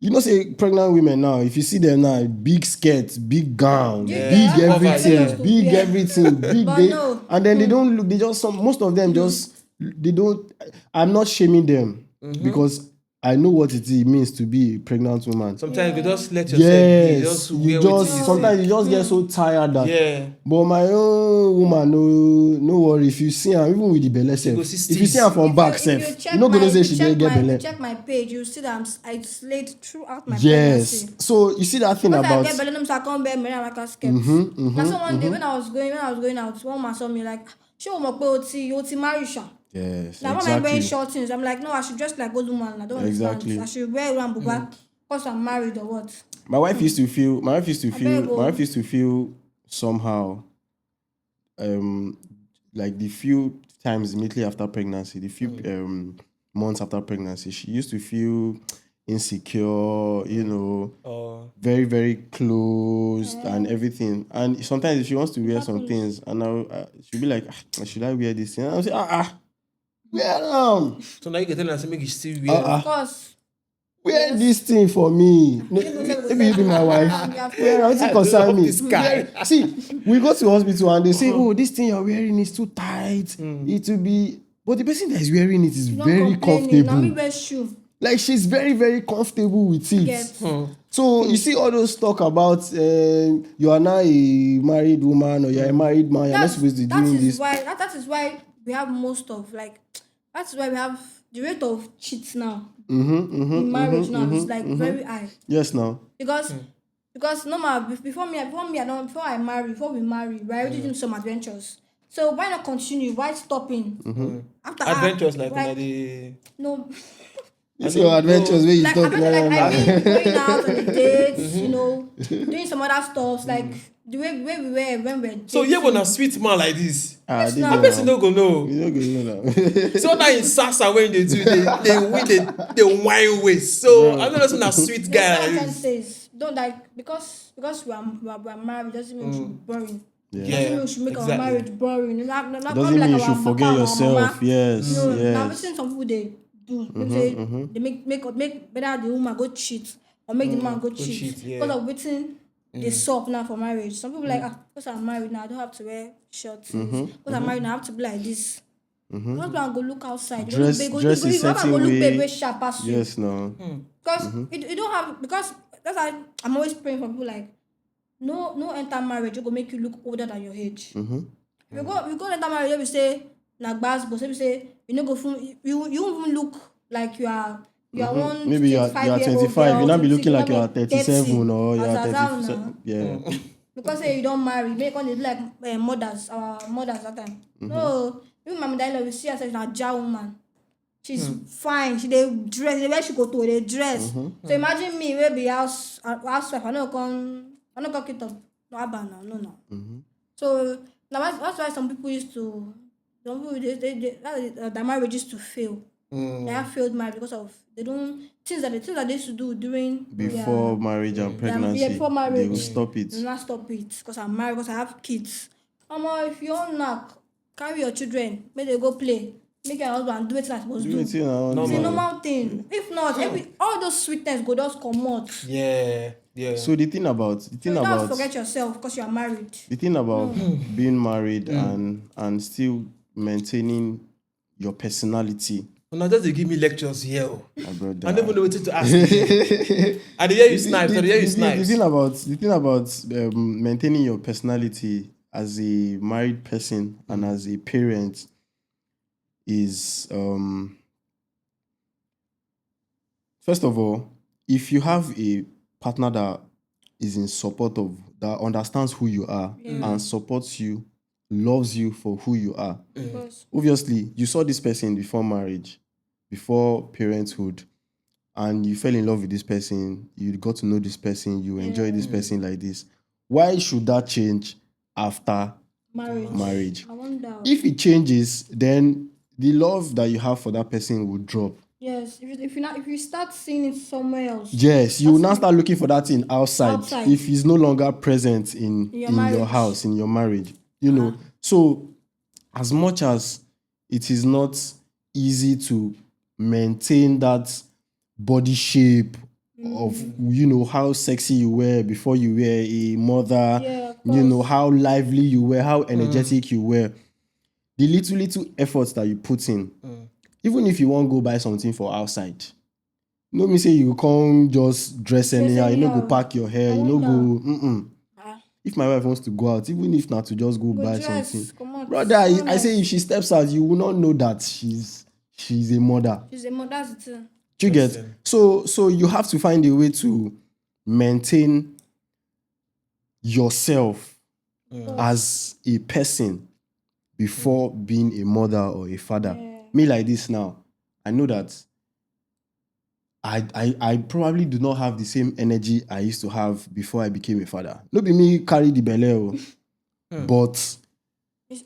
you know, say pregnant women now, if you see them now, big skirts, big gown, Yeah, big yeah, everything, yeah. big Yeah. everything, big But they, no. and then they don't look. They just most of them just they don't. I'm not shaming them because I know what it means to be a pregnant woman. Sometimes you just let yourself be. Just Yes, you wear what just you sometimes see. you just get so tired that. Yeah. But my own woman, no worry. If you see her, even with the belle self, go see if you see her steez. from back self, you not gonna say she didn't get If you belle. check my page, you see that I slayed throughout my Yes. pregnancy. So you see that thing Because about I get belly, so I can't bear me like a skirt. Now so one day when I was going out, one man saw me like, "Show me oti marry sha." yes, Now when I'm wearing exactly. short things, I'm like, no, I should dress like old woman. I don't understand. Exactly. I should wear rambuba because I'm married or what? My wife used to feel. My wife used to feel. beg, oh. My wife used to feel somehow. Like the few times immediately after pregnancy, the few months after pregnancy, she used to feel insecure. You know, very very closed and everything. And sometimes if she wants to wear some things, and she'll be like, should I wear this thing? And I'll say, wear them. So now you can tell her to make it still weird. Of course. Wear this thing for me. Maybe you be my wife. Wear it concern me. This guy. See, we go to hospital and they say, oh, this thing you're wearing is too tight. It will be. But the person that is wearing it is very Now me comfortable. wear shoe. Like she's very, very comfortable with it. Get. So you see all those talk about you are now a married woman or you're a married man, you're not supposed to be doing this. That is why we have most of that's why we have the rate of cheats now. In marriage now is like very high. Yes, now. Because normal before we marry, we're already doing some adventures. So why not continue? Why stopping? After Adventures like the no. It's your adventures where you Like talk. I mean going out on the dates, doing some other stuff like the way we were when we're dating. So you when a sweet man like this. Yes, they now. don't I person no go know. You don't go know now. So now in Sasa when they do they wine waste. So I know that's a sweet guy What I'm like trying to this. say is don't like because we are married doesn't mean we should be boring. Yeah, Doesn't mean we should make our exactly. marriage boring. Not Doesn't come mean like you our should papa forget or our yourself. mama. Yes, No, now yes. I've seen some people they do. Maybe say they make better the woman go cheat or make the man go cheat cheat, yeah. because of waiting they suck now for marriage. Some people like because I'm married now I don't have to wear shorts. Because I'm married now I have to be like this. Husband go look outside. Dress a certain go look way. baby sharp as you. Yes, no. Because you don't have because that's why I'm always praying for people like no enter marriage you go make you look older than your age. You go enter marriage we say na gbas but we say you no go you won't even look like you are one Maybe you're 25. You not be looking like you're 37 or you're 37. Yeah. Because say you don't marry make on it like mothers our mothers that time. No, even my mother we see her as a ja woman. She's fine. She they dress. Where she go to they dress. So imagine me, we be housewife. I know I not got it up. No, Abba now, no, no. Mm-hmm. So now that's why some people used to, some people their marriage used to fail. They have failed marriage because of they don't things that they used to do during Before marriage and pregnancy, before they will marriage. stop it. Do not stop it because I'm married, because I have kids. If you don't knock, carry your children, make they go play, make your husband do it like supposed to do. You It's know, a Normal. normal thing. If not, all those sweetness go just come out. Yeah. So the thing about So you don't forget yourself because you are married. the thing about being married and still maintaining your personality, Now just they give me lectures here. my brother. I don't even know what to ask. I dey hear you snipes. I dey hear you The snipes. thing about maintaining your personality as a married person and as a parent is first of all, if you have a partner that is in support of, that understands who you are and supports you, loves you for who you are. Because Obviously, you saw this person before marriage, before parenthood, and you fell in love with this person, you got to know this person, you enjoy this person like this. Why should that change after marriage? I wonder. If it changes, then the love that you have for that person will drop. Yes, if you start seeing it somewhere else. Yes, you will now start looking for that thing outside. If he's no longer present in your house, in your marriage. You know. So as much as it is not easy to maintain that body shape of, you know, how sexy you were before you were a mother, you know, how lively you were, how energetic you were, the little efforts that you put in, even if you want to go buy something for outside, no me say you can't just dress anyhow, you know, go pack your hair, you know, go if my wife wants to go out, even if not to just go buy something, brother, I say if she steps out, you will not know that she's a mother. She's a mother, that's it. Do you get? So you have to find a way to maintain yourself as a person before being a mother or a father. Me like this now, I know that I probably do not have the same energy I used to have before I became a father. No be me carry the belly, but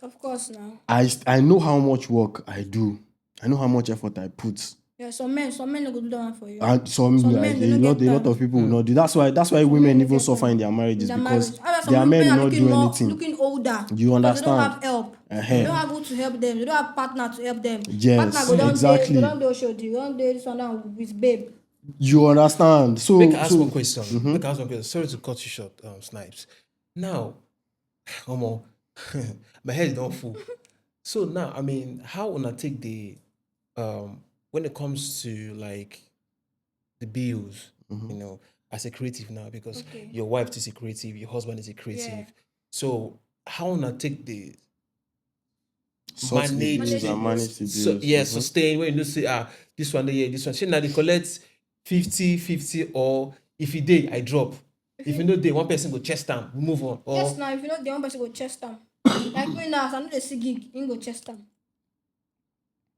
Of course now. I know how much work I do. I know how much effort I put. Yeah, some men no go do that one for you. And some like, men, a lot of people will not do. That's why women even suffer in their marriages, because their men will not do anything. Looking older. You understand? They don't have help. They don't have who to help them. They don't have partner to help them. Yes, partner go exactly. They don't do Oshodi. They don't do this one down with babe. You understand? So Make I ask one question. Make I ask one question. Sorry to cut you short, Snipes. Now, my head is not full. So now, I mean, how will I take the when it comes to like the bills, you know, as a creative now, because your wife is a creative, your husband is a creative. Yeah. So how will I take the sort the manage bills the- and manage the so bills. sustain when you say this one here, this one. Say now they collect 50-50, or if you day I drop. If you know day, one person go chest down, we move on. Or Yes, now if you know the one person go chest down. Like me now, I know they see gig, you go chest down.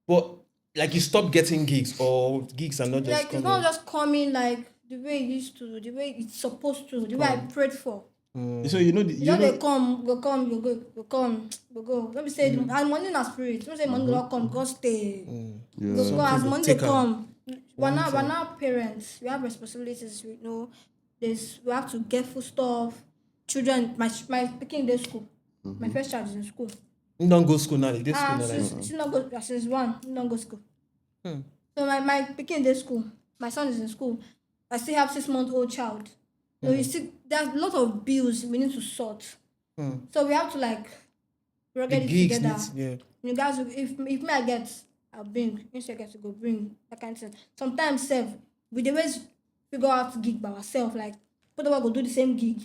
but like you stop getting gigs, or gigs are not just Like it's coming. not just coming like the way it used to, the way it's supposed to, the way I prayed for. So you know, You know they come, go come, you go. Let me say, and money na spirit. Let me say money don't come, go stay. Go as money they take am. come. We're now parents. We have responsibilities. You know, we have to get food stuff. Children, my picking day school. My first child is in school. You don't go school now. This school now. She not go. Since one, she don't go school. So my picking day school. My son is in school. I still have 6-month-old child. So you see, there's a lot of bills we need to sort. So we have to like get it gigs together. yeah. You guys, if me I get, I'll bring. If you get to go bring that kind of thing. Sometimes, we always figure out gig by ourselves. Like, put go do the same gig.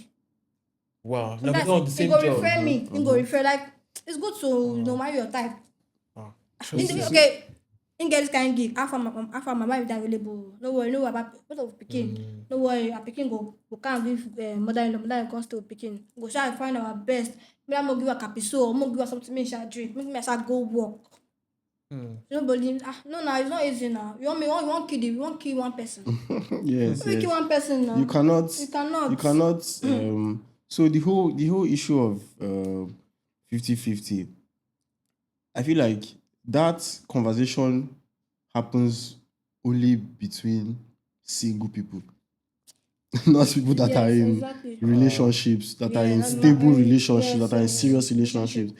Wow. Now we Sometimes go on the same go job. refer me. You go refer like it's good to know marry your type. Okay. In get this kind of gig, after my wife is available. No worry, no worry about what of picking. No worry, our picking go can't give mother-in-law comes to picking. Go try and find our best. Maybe I'm gonna give her capiso, I'm gonna give her something me shall drink. Make me I go work. Nobody. No, it's not easy now. You want kill one person. Yes, You kill yes. one person now. You cannot. You cannot. You cannot. So the whole issue of 50-50, I feel like that conversation happens only between single people, not people that are Yes, in exactly. relationships, that are Yeah, in not stable married. relationships, Yes, that are in yes. serious relationships.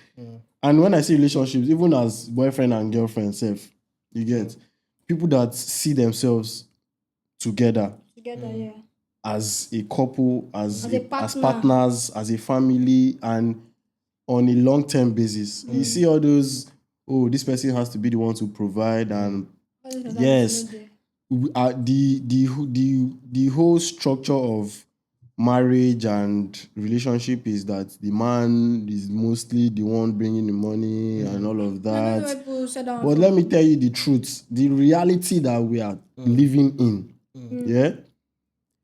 And when I say relationships, even as boyfriend and girlfriend self, you get people that see themselves together Together, yeah. as a couple, As a as partner. partners, as a family, and on a long-term basis. You see all those, oh, this person has to be the one to provide, and yes, the whole structure of marriage and relationship is that the man is mostly the one bringing the money and all of I don't know that. why people said that. But let me tell you the truth, the reality that we are living in, yeah,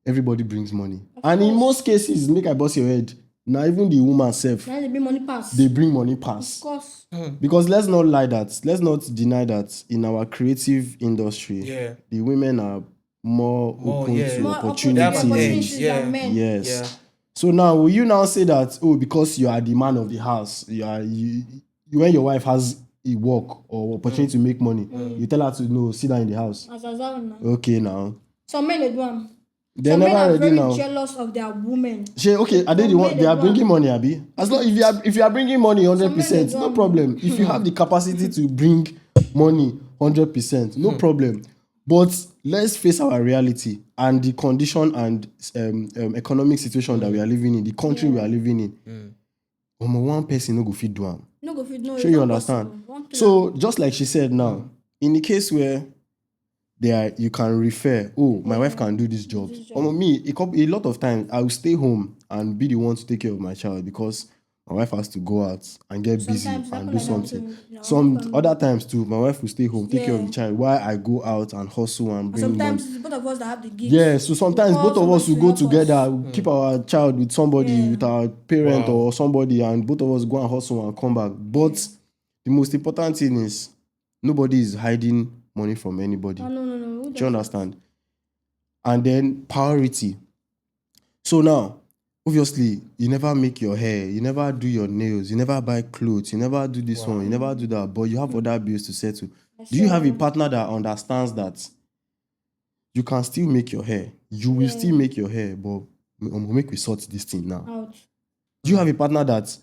everybody brings money. And in most cases, make I bust your head, now even the woman self, Now they bring money pass. they bring money pass. Of course. Because let's not lie that, let's not deny that in our creative industry, Yeah. the women are more open yeah. to More opportunities. opportunities Yeah. than men. Yes. Yeah. So now, will you now say that, oh, because you are the man of the house, when your wife has a work or opportunity to make money, you tell her to no, sit down in the house. As well now. Okay, now. Some men they do them. They're Some men never are ready very now. jealous of their women. Okay, are they the one? They are bringing money, Abi. As long if you are bringing money 100%, no problem. If you have the capacity to bring money 100%, no problem. But let's face our reality and the condition and economic situation that we are living in, the country we are living in. One person no go fit do am. No go fit. No, Sure, it's you not understand. possible. One thing So just like she said now, in the case where you can refer, oh, my wife can do this job. Me, a lot of times I will stay home and be the one to take care of my child because my wife has to go out and get busy sometimes that and happen do like that something. too, you know, Some other times too, my wife will stay home, take care of Yeah. the child while I go out and hustle and bring sometimes money. it's both of us that have the gigs. Yeah, so sometimes We'll call both of us will somebody go to help us. together, we'll keep our child with somebody, Yeah. with our parent Wow. or somebody, and both of us go and hustle and come back. But the most important thing is nobody is hiding money from anybody. No. Who Do does you understand? And then priority. So now, obviously, you never make your hair, you never do your nails, you never buy clothes, you never do this one, you never do that, but you have other bills to settle. Do you have a partner that understands that you can still make your hair, you will still make your hair, but make we sort this thing now? Out. Do you have a partner that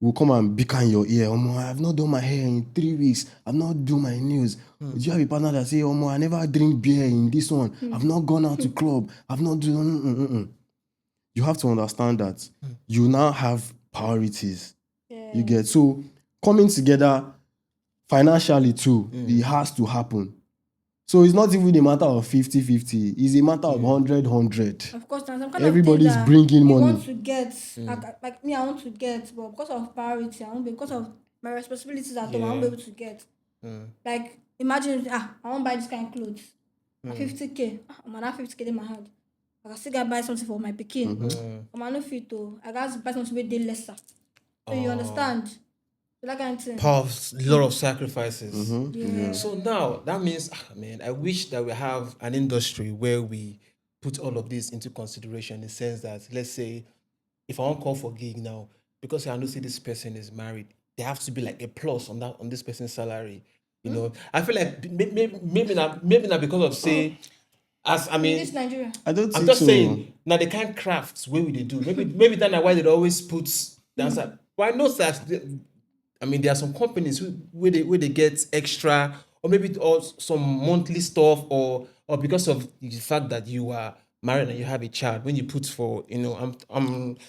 will come and bicker in your ear? I have not done my hair in 3 weeks. I've not done my nails. Do you have a partner that say, I never drink beer in this one. I've not gone out to club. I've not done. You have to understand that you now have priorities. You get, so coming together financially too, it has to happen. So it's not even a matter of 50-50. It's a matter of 100-100. Of course, now some kind Everybody's of thing that bringing you money. want to get, like me, I want to get, but because of priority, because of my responsibilities at home, I won't be able to get. Like imagine, I want to buy this kind of clothes, 50K. I'm at 50K in my hand. I can still gotta buy something for my pikin. I'm not fit to. I gotta buy something with day lesser. So you understand? So that kind of thing. A lot of sacrifices. Yeah. So now that means, man, I wish that we have an industry where we put all of this into consideration in the sense that, let's say, if I want to call for gig now, because I know see this person is married, there have to be like a plus on this person's salary. You know, I feel like maybe not because of say, as I mean, This Nigeria. I don't think I'm just so. saying now they can't crafts where we they do. Maybe that's why they always put dancer. But I know that there are some companies where they get extra or maybe or some monthly stuff or because of the fact that you are married and you have a child when you put for I'm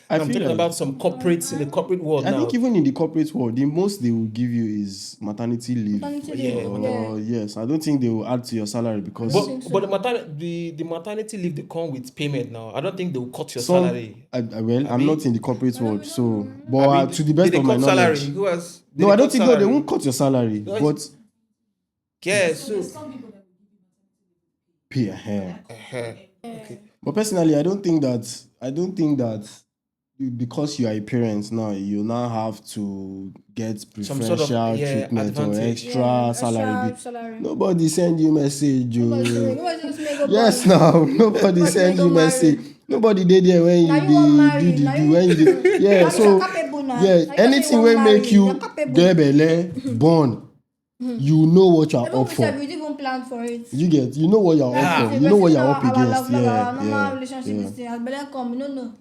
I feel talking like- about some corporates in the corporate world I now. think even in the corporate world, the most they will give you is maternity leave. Maternity leave, yeah. Yes, I don't think they will add to your salary because But the maternity leave they come with payment now. I don't think they will cut your some. salary. I'm not in the corporate world, so but I mean, to the best did they of my cut knowledge, salary? Who has? did no, they I don't cut think no, they salary? won't cut your salary, No, but Yeah, so pay a hair. okay. But personally, I don't think that because you are a parent now, you now have to get Some sort of preferential treatment or advantage. extra salary. Extra salary. Nobody send you message. Nobody just make up Yes, boy. now nobody Nobody send make you up message. marry. Nobody did there when Now you you want marry. do Now the you when you did. Yeah, now so you're capable now. yeah, Now you just say anything you will want make marry. You're you capable. get belle born. You know what you are Even up we said for. we didn't even plan for it. You know what you're up Like for. this, You we're know what sitting you're up our against. love, our Yeah, normal yeah, relationship yeah. is thing. As Belen come, no.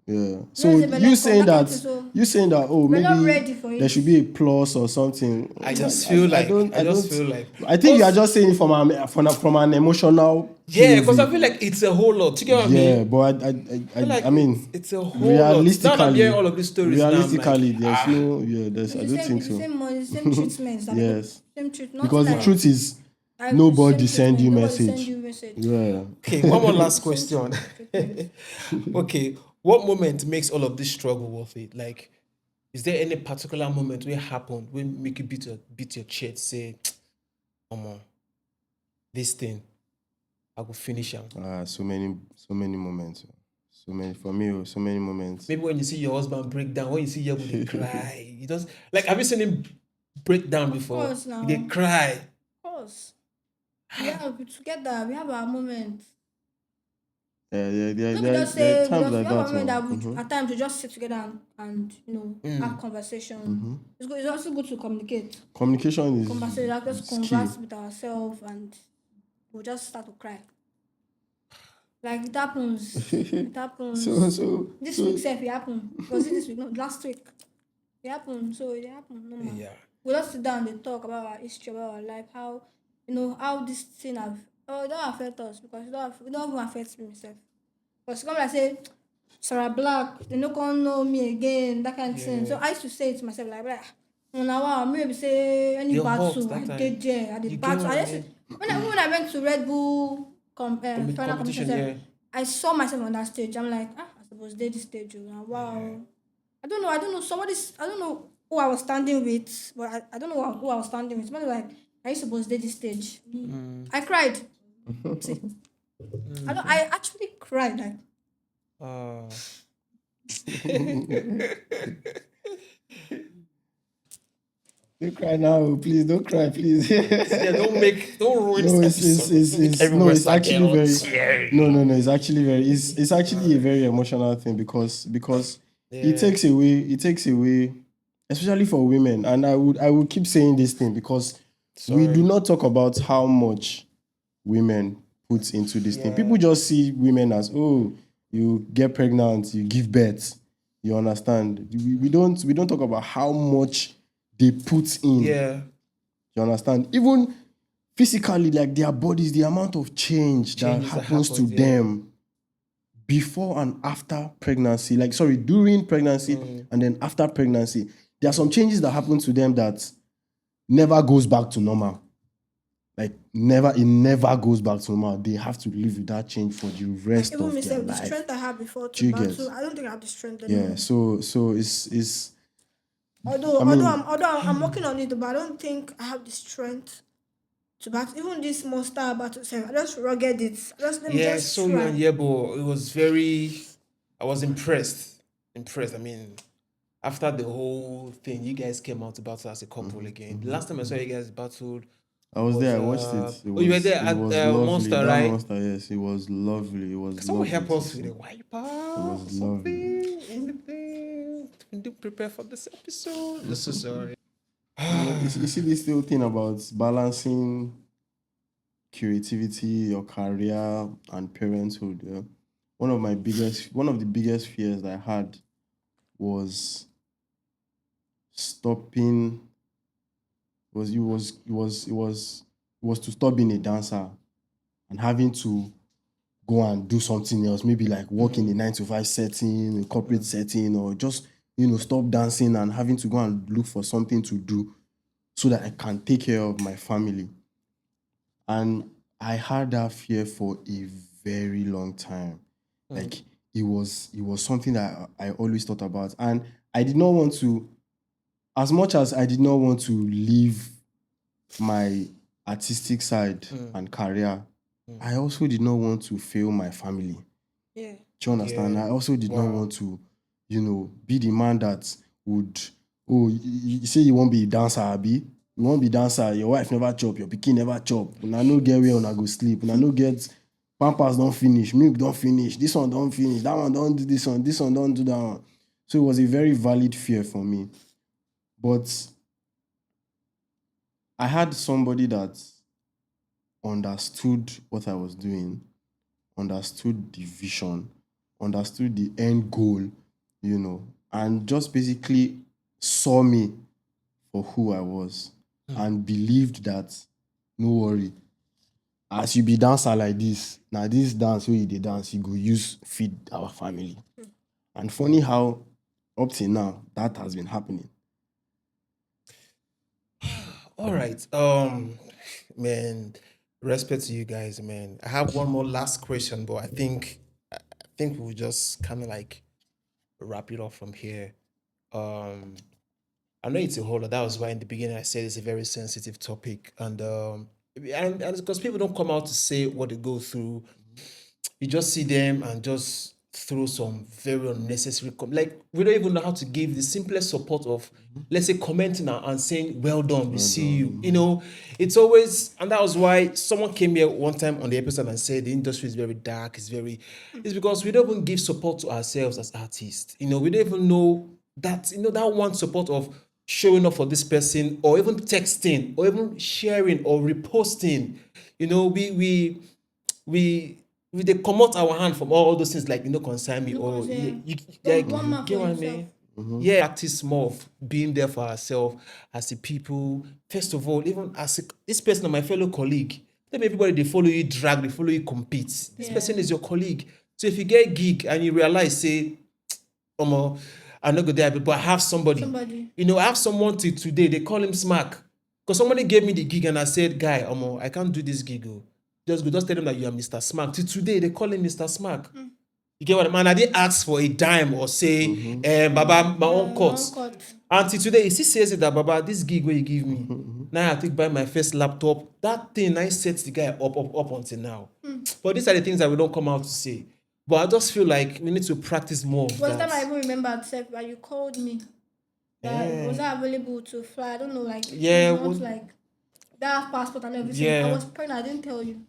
Yeah. No, So it's a Belen come. That kind of thing, so you saying that we're not maybe ready for there it. should be a plus or something. I just feel like I just feel like I think you are just saying it from an emotional yeah, because I POV. feel like it's a whole lot. You get what I Yeah, mean? but I feel like I mean it's a whole lot. Now that I'm hearing all of these stories now, I'm like, there's no there's I It's don't think the so. same money, the same treatments. That Yes. same treatment. Nothing Because the like truth is like nobody same send you treatment. Nobody send message. you message. Yeah. okay, one more last Same question. treatment. Okay, what moment makes all of this struggle worth it? Like, is there any particular moment where it happened when make you beat your chest, say, come on, this thing, I will finish him. So many moments. So many for me, so many moments. Maybe when you see your husband break down, when you see your they cry, he does like have you seen him break down before? course, now. They cry. Of course. Yeah, we together. We have our moments. Yeah, No, we just there are say we times just we like have a that. moment that we Mhm. at times we just sit together and have conversation. It's good. It's also good to communicate. Communication is Conversation. Like just key. converse with ourselves and we'll just start to cry. Like it happens. It happens. This week, self, it happened. Was it this week? No, last week. It happened. So it happened. No more. Yeah. We just sit down and talk about our history, about our life, how how this thing have. Oh, it don't affect us because it don't even affect me myself. Because come like say, Sarah Black, they no gonna know me again, that kind of thing. So I used to say it to myself like, now wow, maybe say any You're hot battle that I time. did there, I You did get battle. what I I used to, mean? when I went to Red Bull final competition, yeah. I saw myself on that stage. I'm like, I suppose they this stage. Wow. I don't know. I don't know who I was standing with, but I don't know who I was standing with. But like, I supposed to this stage. I cried. See, I actually cried. Like, Uh, Don't cry now, please. Don't cry, please. yeah, don't ruin No, this episode. Make everyone it's start actually getting very no, it's actually it's actually a very emotional thing because Yeah. it takes away, especially for women, and I would keep saying this thing because we Sorry. do not talk about how much women put into this thing. People just see women as, oh, you get pregnant, you give birth, you understand. We don't talk about how much they put in. Yeah. You understand? Even physically, like their bodies, the amount of change that Changes that happens to happens, yeah. them before and after pregnancy, during pregnancy and then after pregnancy, there are some changes that happen to them that never goes back to normal. Like it never goes back to normal. They have to live with that change for the rest even of their myself, the life. strength I had before Do you to get? battle, I don't think I have the strength anymore. Yeah. So it's Although I mean, I'm working on it, but I don't think I have the strength to battle. Even this monster battle, I just rugged it. Let me Yeah, I just saw you try. on Yebo. It was I was impressed. I mean, after the whole thing, you guys came out to battle as a couple again. The last time I saw you guys battled, I was there. I watched it. you were there at lovely. Monster, That right? monster, yes, it was lovely. It was Someone lovely. help us with a wipe out, was something, anything. We do prepare for this episode. I'm so sorry. You see this little thing about balancing creativity, your career, and parenthood. Yeah? One of the biggest fears that I had was stopping. Was to stop being a dancer and having to go and do something else, maybe like work in a 9 to 5 setting, a corporate setting, or just stop dancing and having to go and look for something to do so that I can take care of my family. And I had that fear for a very long time. Like it was something that I always thought about. And I did not want to, as much as I did not want to leave my artistic side and career, I also did not want to fail my family. Yeah. Do you understand? Yeah. I also did not want to be the man that would, you say you won't be a dancer, Abi. You won't be dancer, your wife never chop, your pikin never chop. Una no get where una go sleep. Una no get pampers don't finish, milk don't finish, this one don't finish, that one don't do this one don't do that one. So it was a very valid fear for me. But I had somebody that understood what I was doing, understood the vision, understood the end goal, and just basically saw me for who I was and believed that, no worry, as you be dancer like this, now this dance where you dey dance, you go use feed our family. And funny how up till now that has been happening. All right. Man, respect to you guys, man. I have one more last question, but I think we'll just kind of like wrap it up from here. I know it's a whole lot. That was why in the beginning I said it's a very sensitive topic, and it's because people don't come out to say what they go through. You just see them and just throw some very unnecessary like we don't even know how to give the simplest support of, let's say, commenting and saying well done, we see you, it's always. And that was why someone came here one time on the episode and said the industry is very dark, it's because we don't even give support to ourselves as artists. We don't even know that, that one support of showing up for this person, or even texting, or even sharing or reposting. We they come out our hand from all those things, like concern me, or Because, yeah, you don't like, one man get for what I himself. mean? Yeah, practice more of being there for ourselves as a people. First of all, even as this person, my fellow colleague, let everybody they follow you drag, they follow you compete. This Yeah. person is your colleague. So if you get a gig and you realize, say, I'm not good there, but I have somebody. I have someone till today, they call him Smack. Because somebody gave me the gig and I said, guy, I can't do this gig. Just tell them that you are Mr. Smack. Till today, they call him Mr. Smack. You get what I mean? I didn't ask for a dime or say, Baba, my own cost. Until today, he still says it that, Baba, this gig where you give me, now I have to buy my first laptop. That thing, I sets the guy up until now. But these are the things that we don't come out to say. But I just feel like we need to practice more of Was that. time I even remember that you called me. That was I available to fly? I don't know, like Yeah, not well, like that passport and everything. Yeah. I was pregnant. I didn't tell you.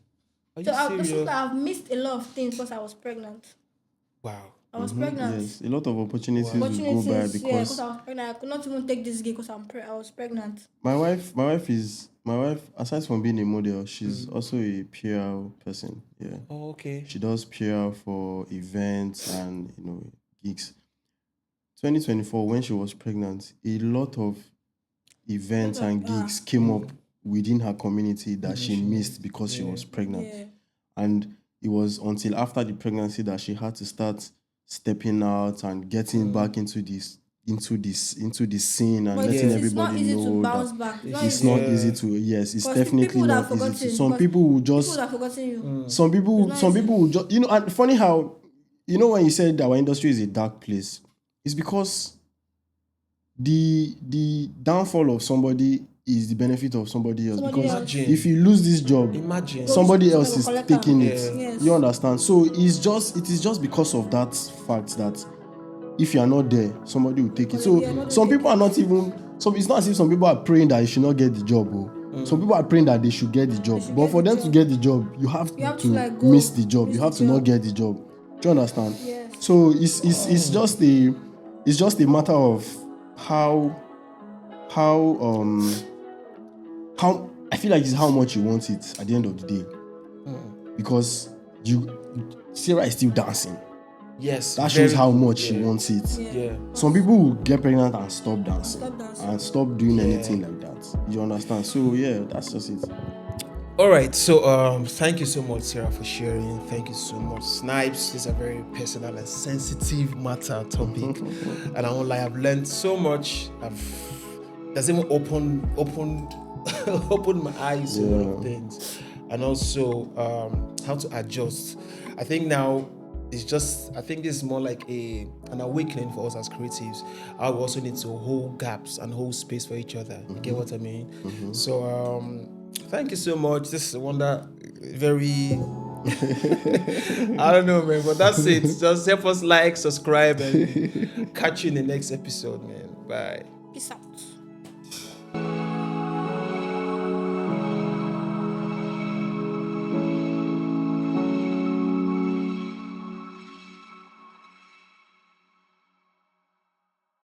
Are So you serious? I've missed a lot of things because I was pregnant. Wow. I was pregnant. Yes, a lot of opportunities will go by Opportunities, yeah, because because I was pregnant. I could not even take this gig because I was pregnant. my wife, aside from being a model, she's also a PR person. Yeah. Oh, okay. She does PR for events and gigs. 2024, when she was pregnant, a lot of events and gigs came up within her community that she missed because she was pregnant. Yeah. And it was until after the pregnancy that she had to start stepping out and getting back into the scene and But letting it's not everybody easy know to bounce that back. it's not easy to. Yes, it's 'Cause definitely people would have not easy to. forgotten, Some because people will people just would have forgotten you. some people It's not easy. will just and funny how when you said our industry is a dark place, it's because the downfall of somebody is the benefit of somebody else. Somebody Because else. if you lose this job, Imagine. somebody else Somebody is will collect taking them. it. Yes. You understand? So it is just because of that fact that if you are not there, somebody will take it. So Yeah, nobody some will people are not even. So it's not as if some people are praying that you should not get the job. Some people are praying that they should get the job. should But get for the them to job. get the job, you have to like, go, miss the job. miss You the have to not job. get the job. Do you understand? Yes. So it's just a matter of how I feel like it's how much you want it at the end of the day. Because Sarah is still dancing. Yes. That shows very how good. much she wants it. Yeah. Some people will get pregnant and stop dancing. Stop dancing. And stop doing anything like that. You understand? So yeah, that's just it. All right. So thank you so much, Sarah, for sharing. Thank you so much, Snipes. This is a very personal and sensitive matter topic, and I won't lie, I've learned so much. That's even opened opened my eyes to a lot of things, and also how to adjust. I think now I think this is more like an awakening for us as creatives. I also need to hold gaps and hold space for each other. You get what I mean? So thank you so much. This is very I don't know, man, but that's it. Just help us like, subscribe, and catch you in the next episode, man. Bye. Peace out.